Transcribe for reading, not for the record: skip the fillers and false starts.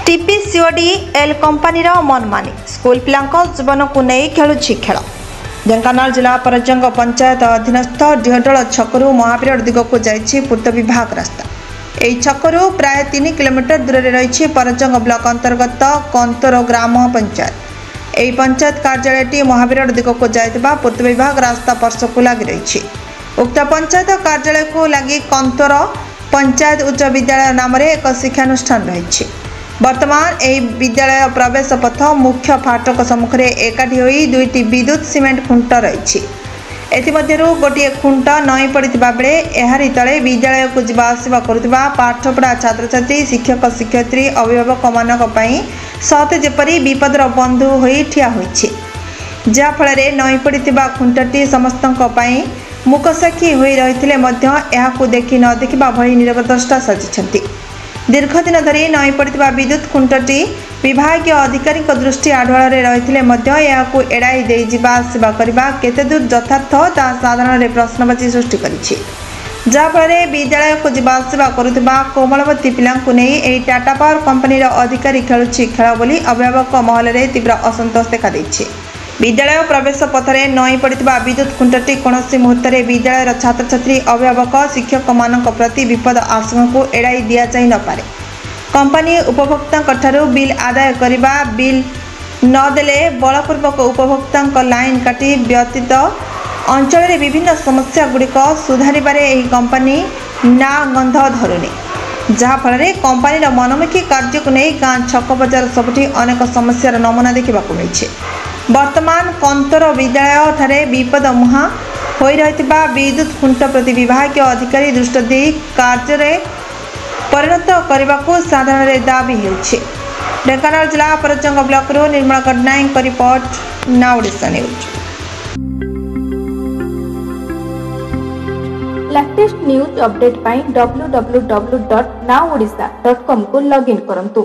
टीपीसीओडी L company मनमानी school पिलांक जीवन को नहीं खेलुछि खेल। ढेंकानाल जिला परजंग पंचायत अधीनस्थ डिहडोल छकरू महावीर दिग को जाइछि पूर्त विभाग रास्ता। यह छकरू प्राय 3 किलोमीटर दूर रही परजंग ब्लॉक अंतर्गत कंतोर ग्राम पंचायत। यह पंचायत कार्यालय महावीर दिग को जाइतिबा पूर्त विभाग रास्ता पर्श को लगी रही। उक्त पंचायत कार्यालय को लगी कंतोर पंचायत उच्च विद्यालय नाम एक शिक्षानुष्ठान रही। वर्तमान यह विद्यालय प्रवेश पथ मुख्य फाटक सम्मुख में एकाठी हो 2टी विद्युत सीमेंट खुंट रही। एमध्यु गोटे खुंट नई पड़ा बेले एहारी तले विद्यालय को जीवा आसवा करुवा पाठपढ़ा छात्र छात्री शिक्षक शिक्षयित्री अभिभावक मानक सते जेपरी विपदर बंधु हो ठिया होइछि। जाफल नई पड़ा खुंटटी समस्त मुकसाक्षी हो रही देखि न देखा भली नीरवद्रष्टा साजिछंती। दीर्घ दिन धरी नई पड़ा विद्युत खुंटटी विभाग अधिकारी दृष्टि आढ़ुआल रही एड़ाई दे जीवा आसवा करने केते दूर यथार्थ ता साधारण प्रश्नवाची सृष्टि करिछि। जाफल विद्यालय को जीवा आसवा करुवा कोमलवती पिला नहीं टाटा पावर कंपनी अधिकारी खेलुछि खेल बोली अभिभावक महल में तीव्र असंतोष देखा देछि। विद्यालय प्रवेश पथरे नई पड़ा विद्युत खुंटटी कौन मुहूर्त विद्यालय छात्र छात्री अभिभावक शिक्षक मानक प्रति विपद आशंका को एड़ाई दि जाई न पारे। कंपनी उपभोक्ता बिल आदाय करने बिल नदेले बलपूर्वक उपभोक्ता लाइन काटी व्यतीत अंचल में विभिन्न समस्या गुड़िक सुधारे कंपनी ना गंध धरुनी। जहाँफल कंपनी मनमुखी कार्य को नहीं गाँ छक बजार सबुठी अनेक समस्यार नमूना देखा मिली। वर्तमान कंतोर विद्यालय ठारे विपद मुहा हो रही विद्युत खुंट प्रति विभाग अधिकारी दृष्टि दे कार्य परिणत करने को साधारण दाबी होछि। ढेंकानाल जिला Parjang block Nirmala Gadanayak report now Odisha news. Latest news update पाई www.nowodisha.com को लॉगिन करंतु।